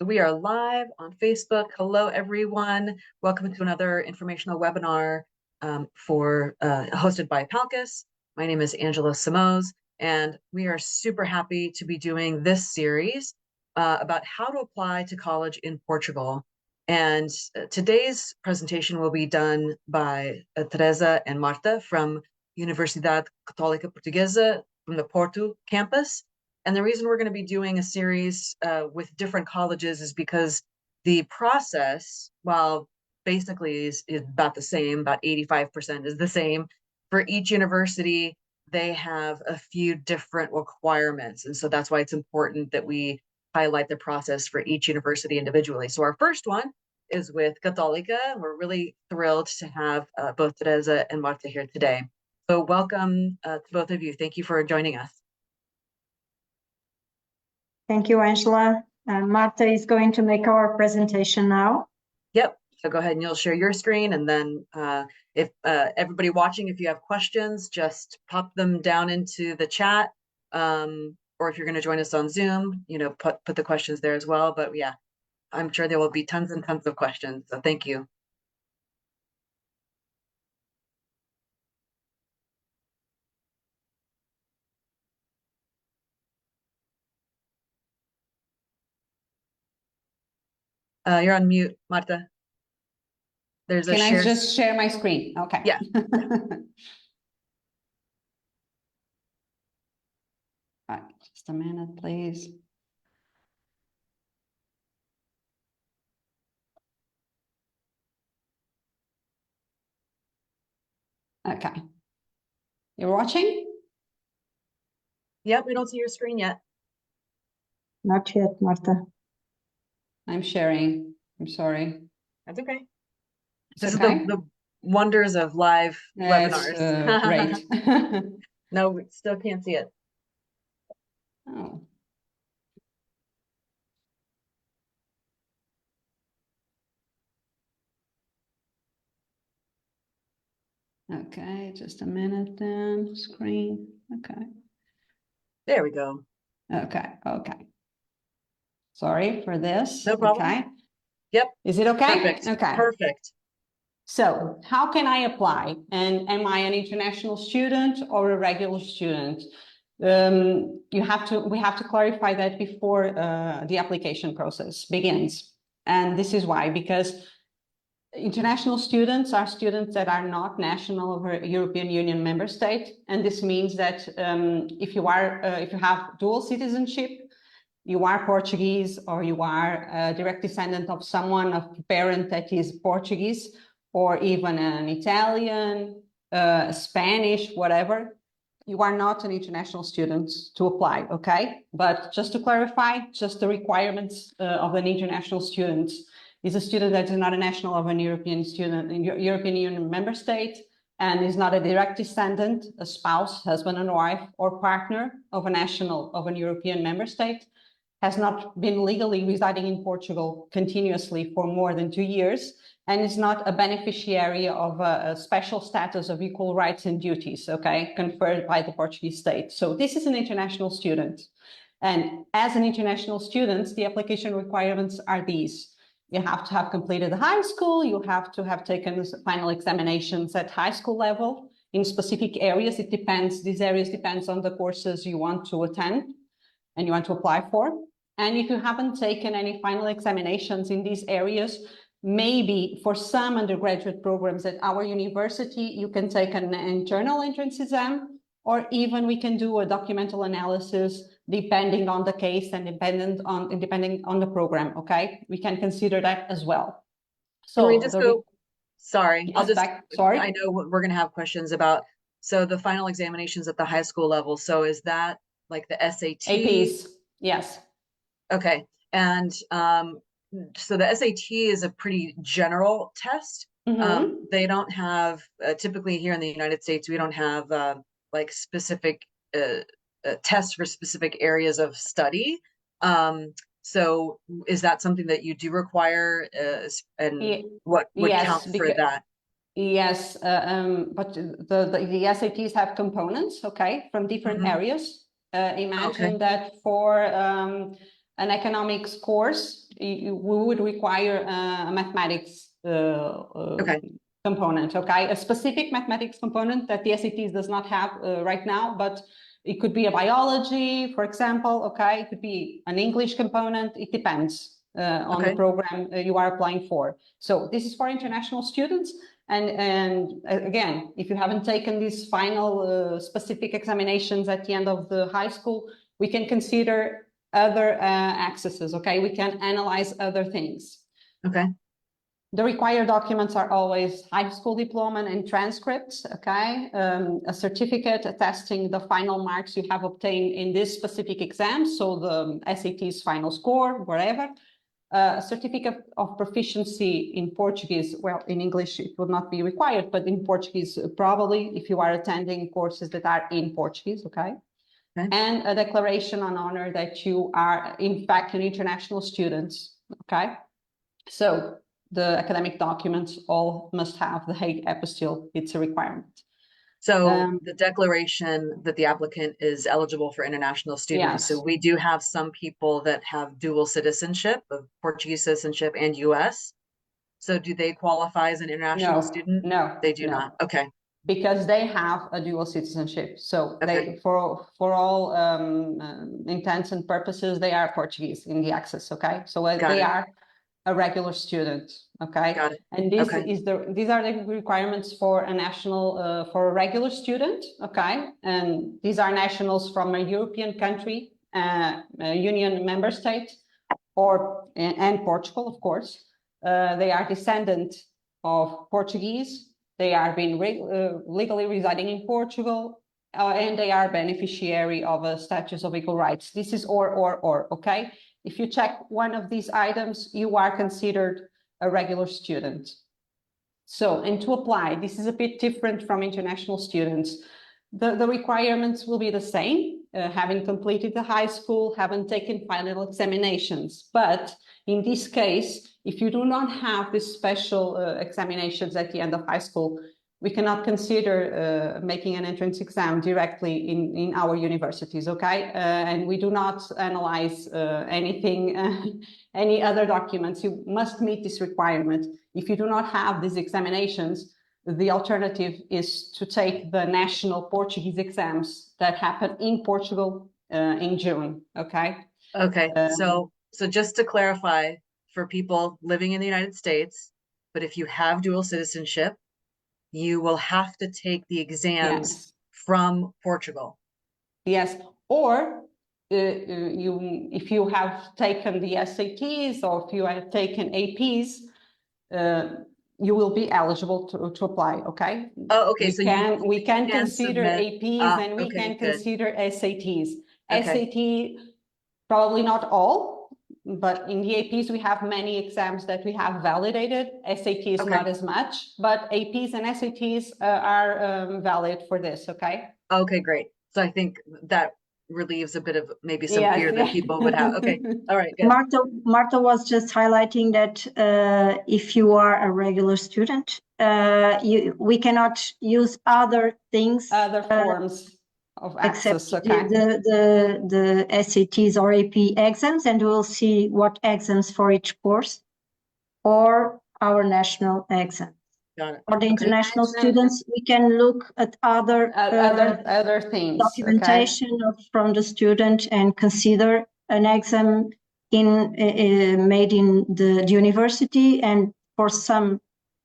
So we are live on Facebook. Hello, everyone. Welcome to another informational webinar hosted by PALCUS. My name is Angela Simoes, and we are super happy to be doing this series about how to apply to college in Portugal. And today's presentation will be done by Teresa and Marta from Universidade Catolica Portuguesa from the Porto campus. And the reason we're going to be doing a series with different colleges is because the process, while basically is about the same, about 85% is the same, for each university, they have a few different requirements. And so that's why it's important that we highlight the process for each university individually. So our first one is with Catolica. We're really thrilled to have both Teresa and Marta here today. So welcome to both of you. Thank you for joining us. Thank you, Angela. Marta is going to make our presentation now. Yep. So go ahead and you'll share your screen. And then if everybody watching, if you have questions, just pop them down into the chat. Or if you're going to join us on Zoom, put the questions there as well. But yeah, I'm sure there will be tons and tons of questions. So thank you. You're on mute, Marta. There's a Can I just share my screen? Okay. Yeah. Right, just a minute, please. Okay. You're watching? Yep, we don't see your screen yet. Not yet, Marta. I'm sharing. I'm sorry. That's okay. This is the wonders of live webinars. Great. No, we still can't see it. Oh. Okay, just a minute then. Screen. Okay. There we go. Okay. Sorry for this. No problem. Okay. Yep. Is it okay? Perfect. Okay. Perfect. So how can I apply? And am I an international student or a regular student? We have to clarify that before the application process begins. And this is why, because international students are students that are not national of a European Union member state. And this means that if you have dual citizenship, you are Portuguese, or you are a direct descendant of someone, of a parent that is Portuguese, or even an Italian, Spanish, whatever, you are not an international student to apply, okay? But just to clarify, just the requirements of an international student is a student that is not a national of an European Union member state, and is not a direct descendant, a spouse, husband and wife, or partner of a national of an European member state, has not been legally residing in Portugal continuously for more than 2 years, and is not a beneficiary of a special status of equal rights and duties, okay, conferred by the Portuguese state. So this is an international student. And as an international student, the application requirements are these. You have to have completed high school, you have to have taken final examinations at high school level in specific areas. It depends, these areas depends on the courses you want to attend and you want to apply for. And if you haven't taken any final examinations in these areas, maybe for some undergraduate programs at our university, you can take an internal entrance exam, or even we can do a documental analysis depending on the case and depending on the program, okay? We can consider that as well. So can we just go, sorry, yes, sorry. I know we're gonna have questions about, so the final examinations at the high school level, so is that like the SAT? APs, yes. Okay, and so the SAT is a pretty general test. They don't have, typically here in the United States, we don't have like specific tests for specific areas of study. So is that something that you do require, and what would count for that? Yes, but the SATs have components, okay, from different areas. Imagine that for an economics course, we would require a mathematics component, okay? A specific mathematics component that the SATs does not have right now, but it could be a biology, for example, okay? It could be an English component. It depends on the program you are applying for. So this is for international students. And again, if you haven't taken these final specific examinations at the end of the high school, we can consider other accesses, okay? We can analyze other things. Okay. The required documents are always high school diploma and transcripts, okay? A certificate attesting the final marks you have obtained in this specific exam, so the SAT's final score, wherever. A certificate of proficiency in Portuguese, well, in English it would not be required, but in Portuguese probably, if you are attending courses that are in Portuguese, okay? And a declaration on honor that you are, in fact, an international student, okay? So the academic documents all must have the Hague apostille. It's a requirement. So the declaration that the applicant is eligible for international students. Yes. So we do have some people that have dual citizenship, of Portuguese citizenship and US. So do they qualify as an international student? No, they do not. Okay. Because they have a dual citizenship. So they, for all intents and purposes, they are Portuguese in the access. Okay. So they are a regular student, okay? Got it. And this is these are the requirements for a national, for a regular student, okay? And these are nationals from a European country, a union member state, and Portugal, of course. They are descendant of Portuguese. They are being legally residing in Portugal, and they are beneficiary of a status of equal rights. This is or, okay? If you check one of these items, you are considered a regular student. So, and to apply, this is a bit different from international students. The requirements will be the same, having completed the high school, having taken final examinations. But in this case, if you do not have these special examinations at the end of high school, we cannot consider making an entrance exam directly in our universities, okay? And we do not analyze anything, any other documents. You must meet this requirement. If you do not have these examinations, the alternative is to take the national Portuguese exams that happen in Portugal in June, okay? Okay, so just to clarify, for people living in the United States, but if you have dual citizenship, you will have to take the exams from Portugal. Yes, or if you have taken the SATs or if you have taken APs, you will be eligible to apply, okay? Oh, okay, we can consider submit, APs and we can consider SATs. SAT, probably not all, but in the APs, we have many exams that we have validated. SATs not as much, but APs and SATs are valid for this, okay? Okay, great. So I think that relieves a bit of maybe some fear that people would have. Okay, all right, good. Marta was just highlighting that if you are a regular student, we cannot use other things. Other forms of access, okay? The SATs or AP exams, and we'll see what exams for each course, or our national exam. For the international students, we can look at other things, documentation from the student and consider an exam made in the university, and for some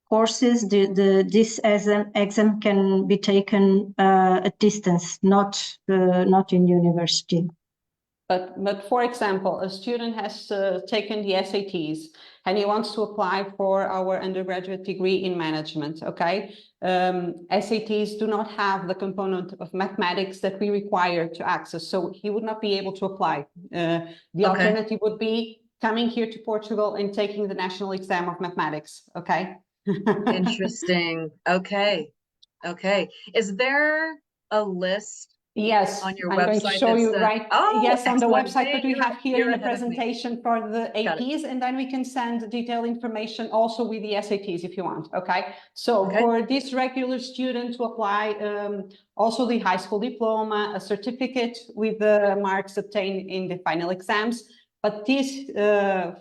courses, this exam can be taken at distance, not in university. But for example, a student has taken the SATs and he wants to apply for our undergraduate degree in management, okay? SATs do not have the component of mathematics that we require to access, so he would not be able to apply. The alternative would be coming here to Portugal and taking the national exam of mathematics, okay? Interesting. Okay. Is there a list? Yes, on your I'm website going to show you right. Yes, on the website, but we have here in the presentation for the APs, and then we can send detailed information also with the SATs if you want. Okay. So for this regular student to apply, also the high school diploma, a certificate with the marks obtained in the final exams, But this,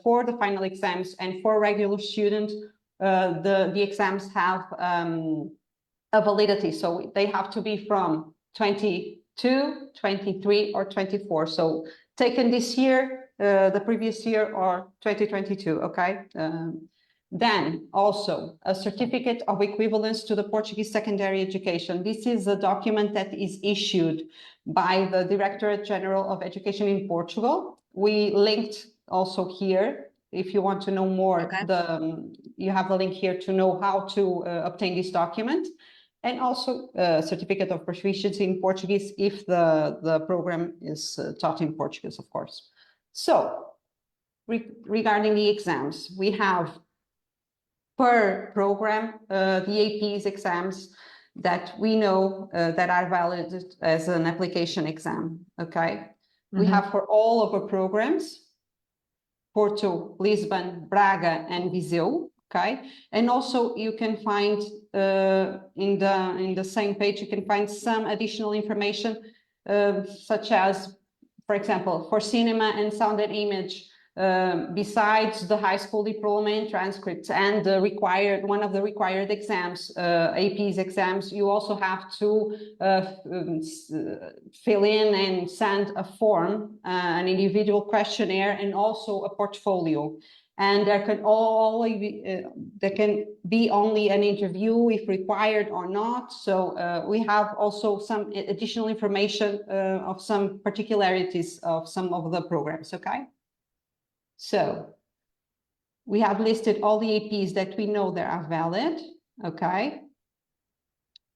for the final exams and for regular students, the exams have a validity. So they have to be from 22, 23, or 24. So taken this year, the previous year, or 2022, okay? Then also a certificate of equivalence to the Portuguese secondary education. This is a document that is issued by the Directorate General of Education in Portugal. We linked also here. If you want to know more, Okay. you have the link here to know how to obtain this document. And also a certificate of proficiency in Portuguese if the program is taught in Portuguese, of course. So regarding the exams, we have per program the AP's exams that we know that are valid as an application exam, okay? We have for all of our programs, Porto, Lisbon, Braga, and Viseu, okay? And also you can find in the same page, you can find some additional information such as, for example, for cinema and sound and image, besides the high school diploma and transcripts and the one of the required exams, AP's exams, you also have to fill in and send a form, an individual questionnaire, and also a portfolio. And there can be only an interview if required or not. So we have also some additional information of some particularities of some of the programs, okay? So we have listed all the APs that we know that are valid, okay?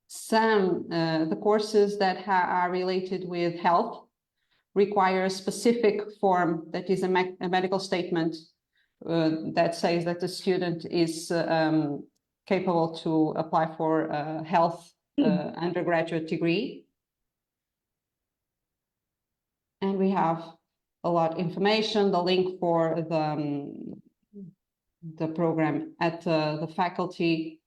Some, the courses that are related with health require a specific form that is a medical statement that says that the student is capable to apply for a health undergraduate degree. And we have a lot of information, the link for the program at the faculty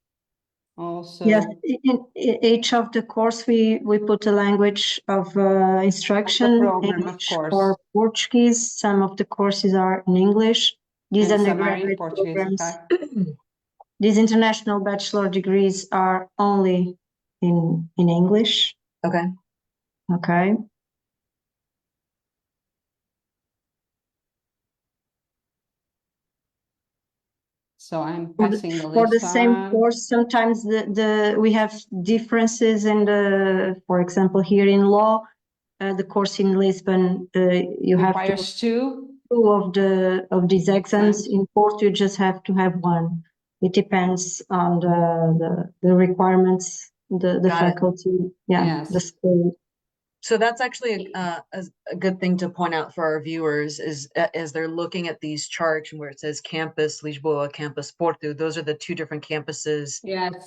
also. Yes, in each of the course we put a language of instruction, program, English of course, or Portuguese. Some of the courses are in English. These and some are in undergraduate Portuguese, programs, okay? these international bachelor degrees are only in English. Okay. Okay. So I'm passing the list for the same on. course. Sometimes we have differences in the, for example, here in law, the course in Lisbon, you Requires have two of these exams. In Porto, you just have to have one. It depends on the requirements, the faculty, Yes. the school. So that's actually a good thing to point out for our viewers is as they're looking at these charts where it says campus Lisboa, campus Porto, those are the two different campuses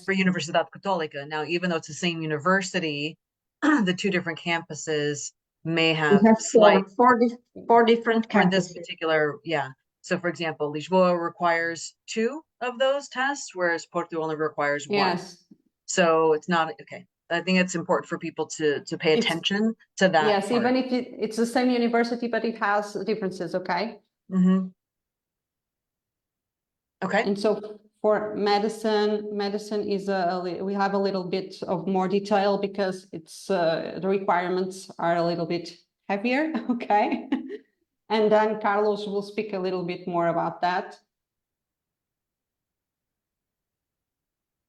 for Universidade Catolica. Now, even though it's the same university, the two different campuses may have slight four different campuses. For this particular, yeah. So for example, Lisboa requires 2 of those tests, whereas Porto only requires 1. Yes. So it's not, okay. I think it's important for people to pay attention to that. Yes, part. even if it's the same university, but it has differences, okay? Mm-hmm. Okay. And so for medicine is we have a little bit of more detail because it's the requirements are a little bit heavier, okay? And then Carlos will speak a little bit more about that.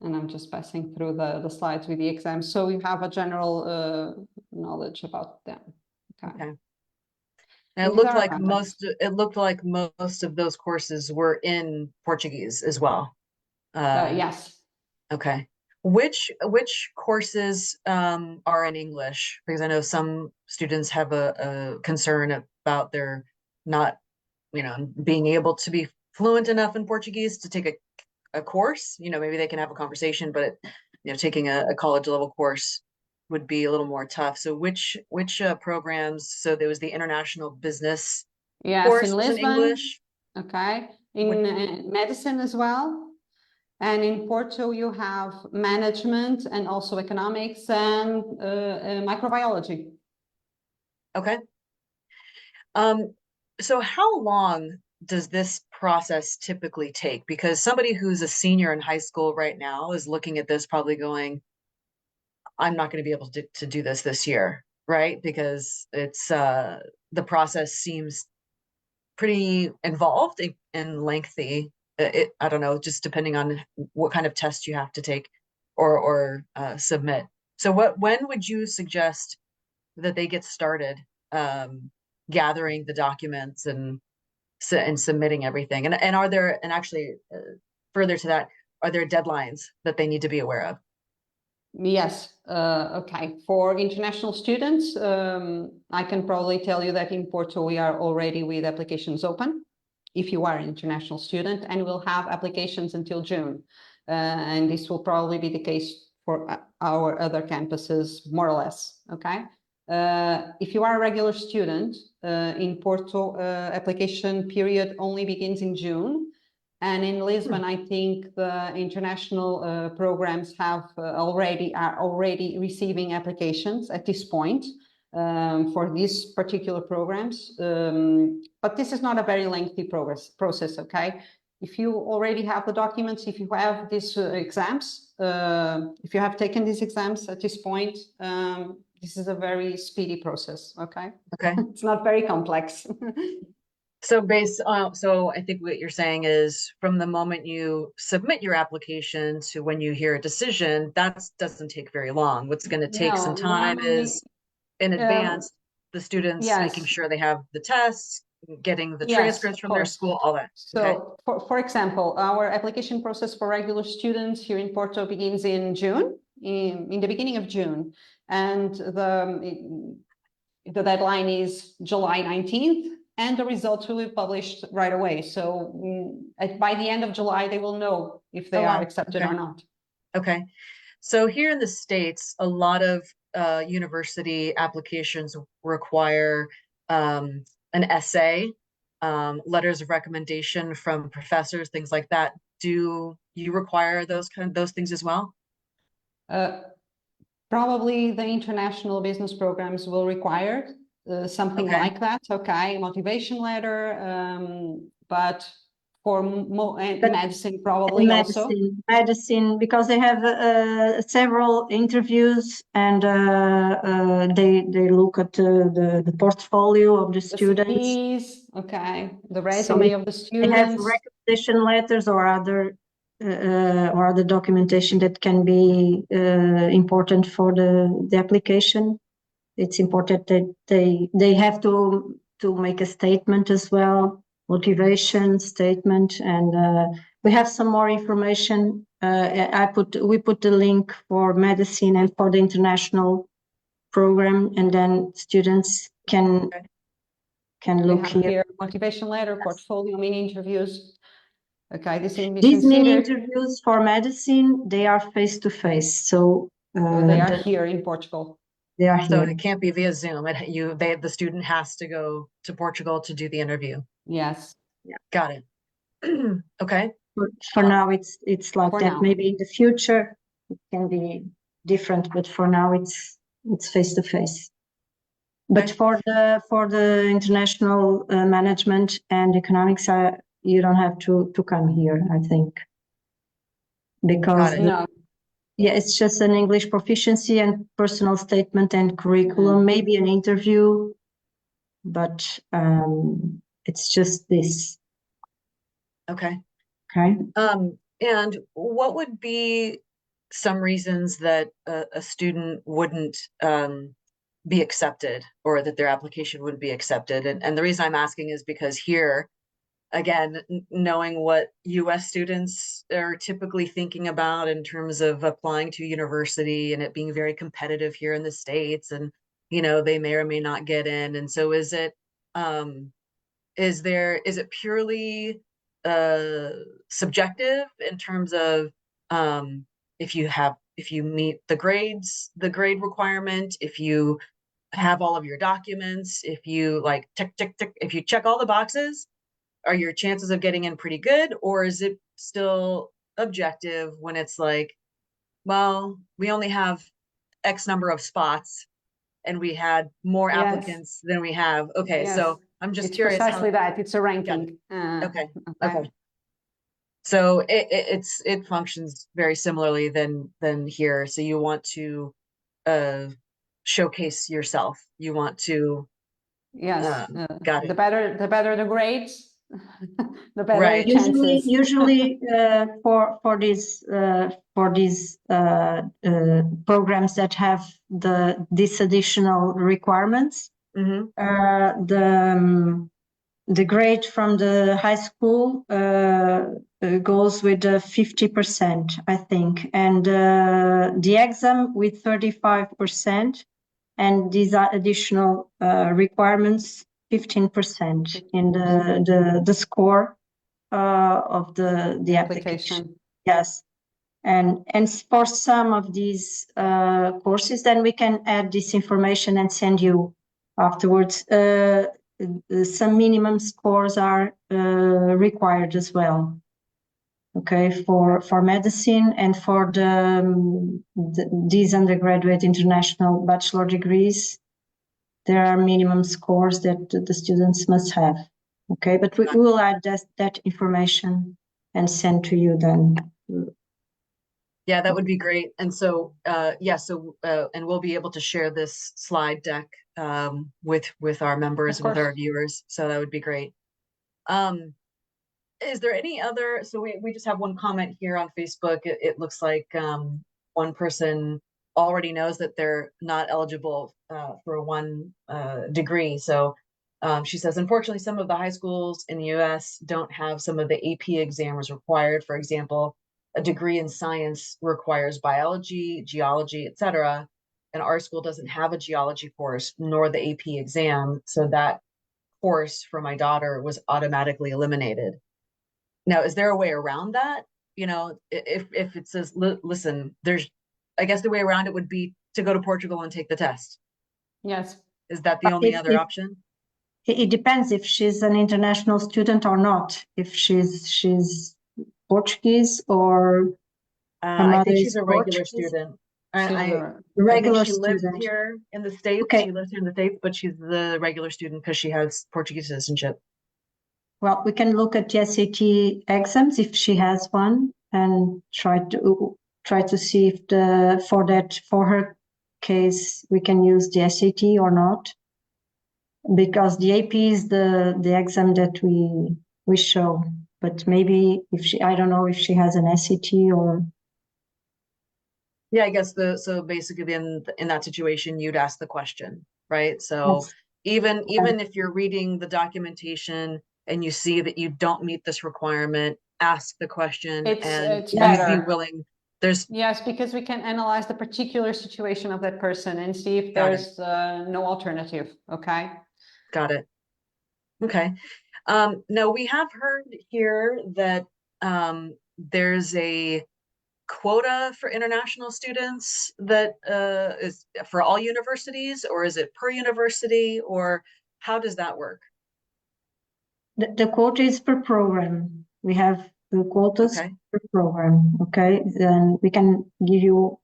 And I'm just passing through the slides with the exams. So you have a general knowledge about them. Okay. And it looked like most of those courses were in Portuguese as well. Yes. Okay. Which courses are in English? Because I know some students have a concern about their not, being able to be fluent enough in Portuguese to take a course. Maybe they can have a conversation, but taking a college level course would be a little more tough. So which programs? So there was the international business course in was in Lisbon, English. Okay. In medicine as well. And in Porto, you have management and also economics and microbiology. Okay. So how long does this process typically take? Because somebody who's a senior in high school right now is looking at this probably going, I'm not going to be able to do this year, right? Because it's the process seems pretty involved and lengthy. I don't know, just depending on what kind of test you have to take or submit. So when would you suggest that they get started gathering the documents and submitting everything? And are there, and actually further to that, are there deadlines that they need to be aware of? Yes, okay. For international students, I can probably tell you that in Porto we are already with applications open if you are an international student, and we'll have applications until June. And this will probably be the case for our other campuses, more or less, okay? If you are a regular student, in Porto, application period only begins in June. And in Lisbon, I think the international programs are already receiving applications at this point for these particular programs. But this is not a very lengthy process, okay? If you already have the documents, if you have these exams, if you have taken these exams at this point, this is a very speedy process, okay? Okay. It's not very complex. So so I think what you're saying is from the moment you submit your application to when you hear a decision, that doesn't take very long. What's going to take some No, time normally, is in advance, the students making yes. sure they have the tests, getting the Yes, transcripts of from their course. school, all that. Okay. So, for example, our application process for regular students here in Porto begins in June, in the beginning of June, and the deadline is July 19th, and the results will be published right away. So, by the end of July, they will know if they Oh, are wow. accepted Okay. or not. Okay. So here in the States, a lot of university applications require an essay, letters of recommendation from professors, things like that. Do you require those things as well? Uh, Probably the international business programs will require something Okay. like that, okay, motivation letter, but for But medicine probably also. medicine, because they have several interviews and they look at the portfolio of the The students. CVs, okay, the So resume of the they have students. recommendation letters or other documentation that can be important for the application. It's important that they have to make a statement as well, motivation statement, and we have some more information. We put the link for medicine and for the international program, and then students can We look have here. here motivation letter, portfolio, mini interviews. Okay, this can be These mini considered. interviews for medicine, they are face to face, so They are here in Portugal. they are So here. it can't be via Zoom. The student has to go to Portugal to do the interview. Yes. Got it. Okay. For now, it's like For that. now. Maybe in the future it can be different, but for now it's face to face. But for the international management and economics, you don't have to come here, I think, because Got it. No, yeah, it's just an English proficiency and personal statement and curriculum, maybe an interview, but it's just this. Okay. Okay. And what would be some reasons that a student wouldn't be accepted or that their application wouldn't be accepted? And the reason I'm asking is because here, again, knowing what US students are typically thinking about in terms of applying to university and it being very competitive here in the States, and they may or may not get in. And so is it purely subjective in terms of if you meet the grade requirement, if you have all of your documents, if you like tick, if you check all the boxes, are your chances of getting in pretty good? Or is it still objective when it's like, well, we only have X number of spots and we had more yes, applicants than we have. Okay, yes. so I'm just It's curious how, precisely that. It's a ranking. okay, Okay. okay. So it functions very similarly than here. So you want to showcase yourself. You want to Yes. got The it. better the grades, the better Right. the chances. Usually for these programs that have these additional requirements, Mm-hmm. The grade from the high school goes with 50%, I think, and the exam with 35%, and these are additional requirements 15% in the score of the application. Yes, and for some of these courses, then we can add this information and send you afterwards. Some minimum scores are required as well. Okay, for medicine and for these undergraduate international bachelor degrees, there are minimum scores that the students must have. Okay, but we will add that information and send to you then. Yeah, that would be great. And so, and we'll be able to share this slide deck with our members, with our viewers. So that would be great. Is there any other? So we just have one comment here on Facebook. It looks like one person already knows that they're not eligible for one degree. So she says, unfortunately, some of the high schools in the U.S. don't have some of the AP exams required. For example, a degree in science requires biology, geology, etc. And our school doesn't have a geology course nor the AP exam. So that course for my daughter was automatically eliminated. Now, is there a way around that? You know, if it says, listen, I guess the way around it would be to go to Portugal and take the test. Yes. Is that the only other option? It depends if she's an international student or not. If she's Portuguese or I think she's a regular student. I regular think she lives student here in the States. Okay. She lives here in the States, but she's the regular student because she has Portuguese citizenship. Well, we can look at the SAT exams if she has one and try to see if for her case we can use the SAT or not, because the AP is the exam that we show. But maybe I don't know if she has an SAT or. Yeah, I guess so basically in that situation, you'd ask the question, right? So Yes. even if you're reading the documentation and you see that you don't meet this requirement, ask the question It's better. Be willing. Yes, because we can analyze the particular situation of that person and see if there's no alternative. Okay. Got it. Okay. Now we have heard here that there's a quota for international students that is for all universities, or is it per university, or how does that work? The quota is per program. We have the quotas per program. Okay, then we can give you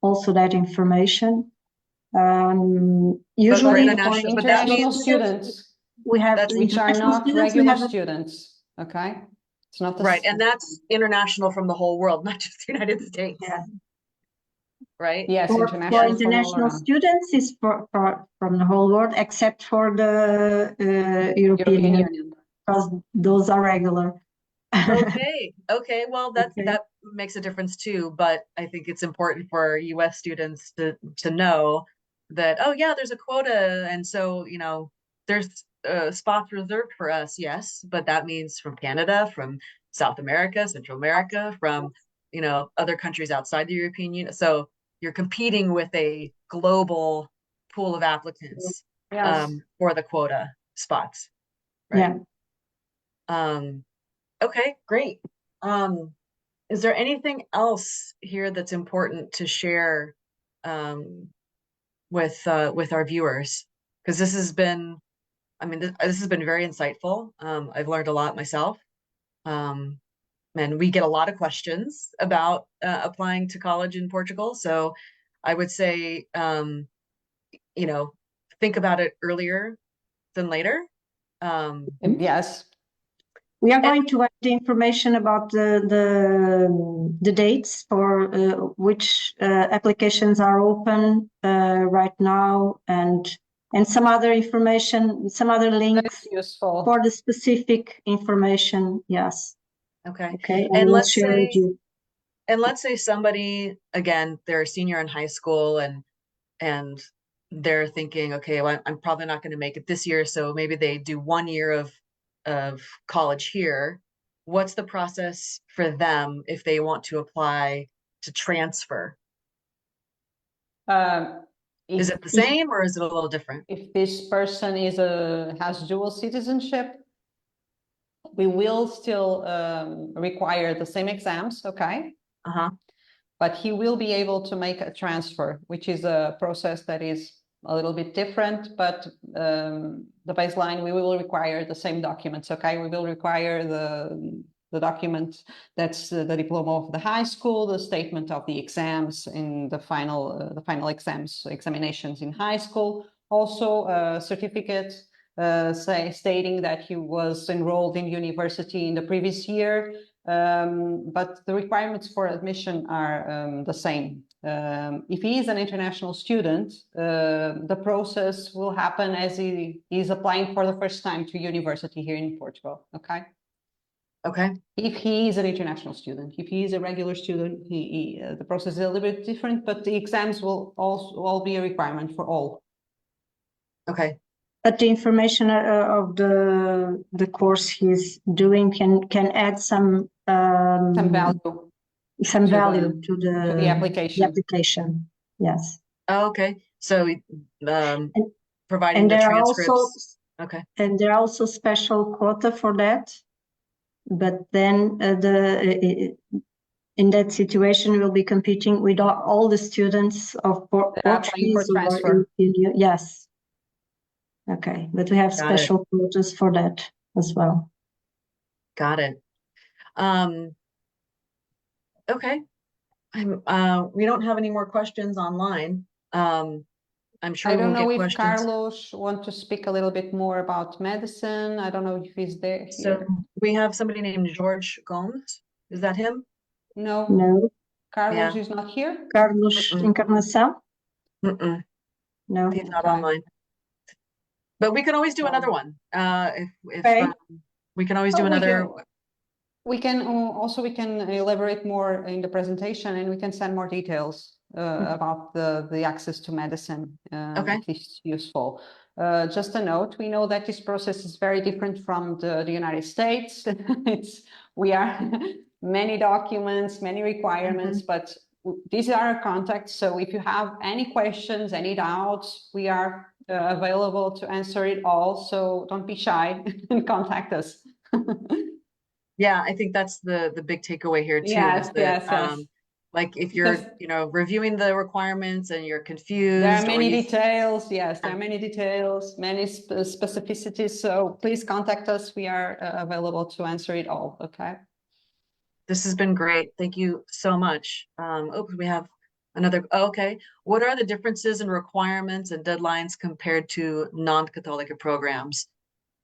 also that information. Usually for international students, we have which are not regular students. Okay, it's not right, and that's international from the whole world, not just the United States. Yeah. Right. Yes, for international students is from the whole world except for the European Union, because those are regular. Okay. Well, that makes a difference too. But I think it's important for U.S. students to know that, oh yeah, there's a quota, and so there's spots reserved for us. Yes, but that means from Canada, from South America, Central America, from other countries outside the European Union. So you're competing with a global pool of applicants for the quota spots, right? Yeah. Okay, great. Is there anything else here that's important to share with our viewers? Because this has been, this has been very insightful. I've learned a lot myself. And we get a lot of questions about applying to college in Portugal. So I would say, think about it earlier than later. Yes. We are going to add the information about the dates for which applications are open right now, and some other information, some other links That's useful. for the specific information. Yes. Okay. Okay. And we'll let's share with say, you. somebody, again, they're a senior in high school and they're thinking, okay, well, I'm probably not going to make it this year, so maybe they do 1 year of college here. What's the process for them if they want to apply to transfer? Is it the same or is it a little different? If this person has dual citizenship, we will still require the same exams, okay? Uh-huh. But he will be able to make a transfer, which is a process that is a little bit different, but the baseline, we will require the same documents, okay? We will require the document that's the diploma of the high school, the statement of the exams in the final examinations in high school, also a certificate stating that he was enrolled in university in the previous year, but the requirements for admission are the same. If he is an international student, the process will happen as he is applying for the first time to university here in Portugal, okay? Okay. If he is an international student, if he is a regular student, the process is a little bit different, but the exams will also all be a requirement for all. Okay. But the information of the course he's doing can add some value. Some value to the application. Yes. Oh, okay. So providing and the there transcripts. Are also, okay. And there are also special quota for that. But then in that situation, we'll be competing with all the students of Portuguese for transfer. Yes. Okay, but we have special quotas for that as well. Got it. Okay. We don't have any more questions online. I'm sure I don't we'll know get if questions. Carlos wants to speak a little bit more about medicine. I don't know if he's there. So we have somebody named George Gomes. Is that him? No. No. Carlos is not here? Carlos Encarnação? No. He's not online. But we can always do another one. If we can always do another. We can elaborate more in the presentation, and we can send more details about the access to medicine. Okay. If it's useful. Just a note, we know that this process is very different from the United States. We are many documents, many requirements, but these are our contacts. So if you have any questions, any doubts, we are available to answer it all. So don't be shy and contact us. Yeah, I think that's the big takeaway here too. Yes, is that, yes. Like if you're, reviewing the requirements and you're confused. There are many details. Yes, there are many details, many specificities. So please contact us. We are available to answer it all. Okay. This has been great. Thank you so much. We have another. Okay. What are the differences in requirements and deadlines compared to non-Catholic programs?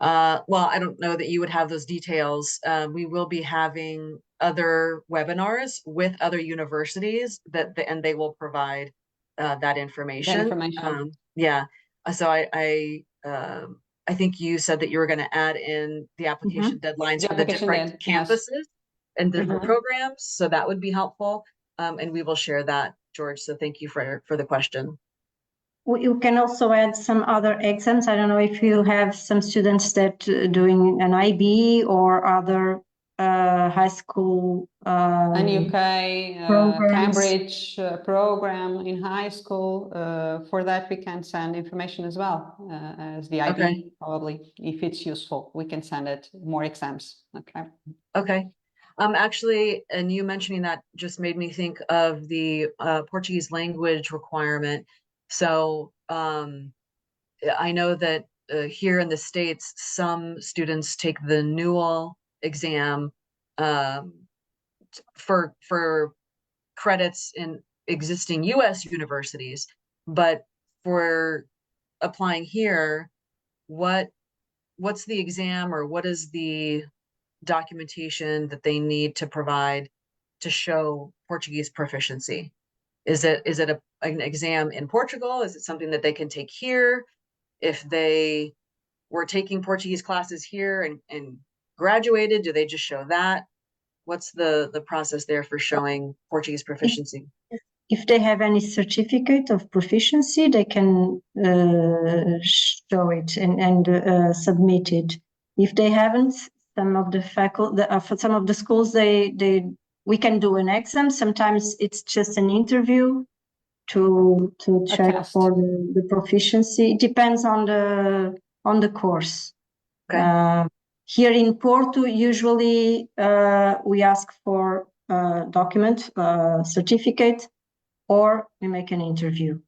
Well, I don't know that you would have those details. We will be having other webinars with other universities and they will provide that information. Yeah. So I think you said that you were going to add in the application deadlines for the different campuses and different programs. So that would be helpful. And we will share that, George. So thank you for the question. You can also add some other exams. I don't know if you have some students that doing an IB or other high school an UK Cambridge program in high school. For that, we can send information as well as the IB, probably, if it's useful. We can send it more exams. Okay. Okay. Actually, and you mentioning that just made me think of the Portuguese language requirement. So I know that here in the States, some students take the Newell exam for credits in existing US universities, but for applying here, what what's the exam, or what is the documentation that they need to provide to show Portuguese proficiency? Is it an exam in Portugal? Is it something that they can take here? If they were taking Portuguese classes here and graduated, do they just show that? What's the process there for showing Portuguese proficiency? If they have any certificate of proficiency, they can show it and submit it. If they haven't, some of the faculty, for some of the schools, we can do an exam. Sometimes it's just an interview to check test. for the proficiency. It depends on the course. Okay. Here in Porto, usually we ask for a document, certificate, or we make an interview.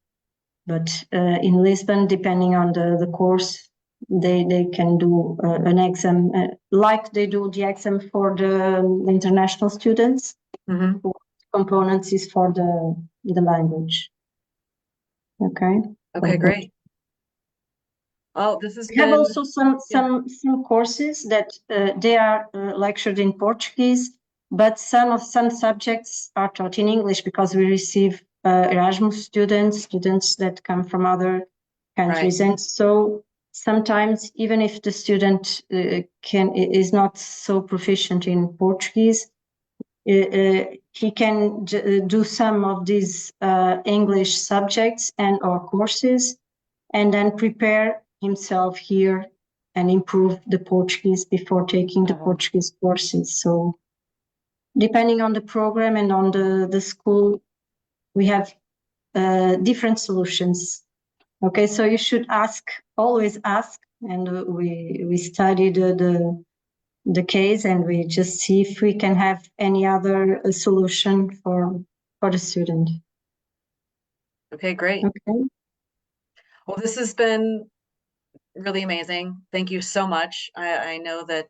But in Lisbon, depending on the course, they can do an exam, like they do the exam for the international students. Mm-hmm. Components is for the language. Okay. Okay, great. Oh, this has We have been also some courses that they are lectured in Portuguese, but some subjects are taught in English because we receive Erasmus students that come from other countries, right. and so sometimes even if the student is not so proficient in Portuguese, he can do some of these English subjects and or courses, and then prepare himself here and improve the Portuguese before taking the Portuguese courses. So depending on the program and on the school, we have different solutions. Okay, so you should always ask, and we study the case, and we just see if we can have any other solution for the student. Okay, great. Okay. Well, this has been really amazing. Thank you so much. I know that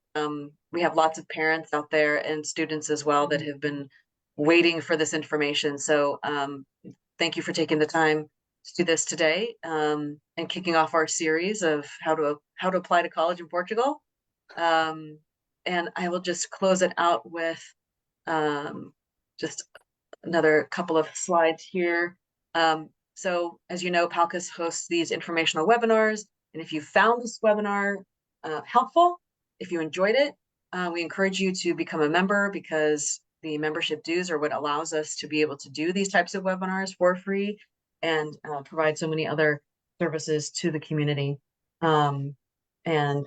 we have lots of parents out there and students as well that have been waiting for this information. So thank you for taking the time to do this today and kicking off our series of how to apply to college in Portugal. And I will just close it out with just another couple of slides here. So as you know, PALCUS hosts these informational webinars. And if you found this webinar helpful, if you enjoyed it, we encourage you to become a member, because the membership dues are what allows us to be able to do these types of webinars for free and provide so many other services to the community. And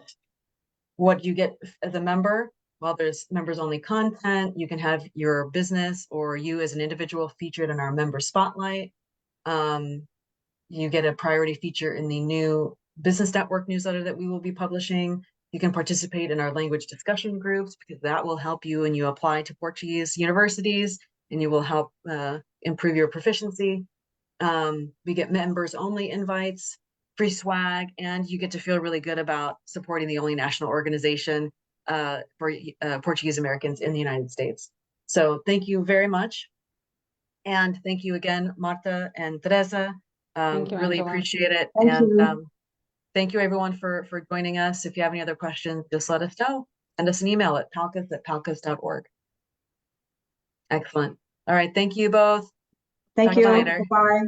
what you get as a member, well, there's members only content. You can have your business or you as an individual featured in our member spotlight. You get a priority feature in the new business network newsletter that we will be publishing. You can participate in our language discussion groups, because that will help you when you apply to Portuguese universities, and you will help improve your proficiency. We get members only invites, free swag, and you get to feel really good about supporting the only national organization for Portuguese Americans in the United States. So thank you very much. And thank you again, Marta and Teresa. Thank you, really Angela. appreciate it. Thank And you. thank you everyone for joining us. If you have any other questions, just let us know. Send us an email at palcus@palcus.org. Excellent. All right. Thank you both. Thank Talk to you you. later. Bye.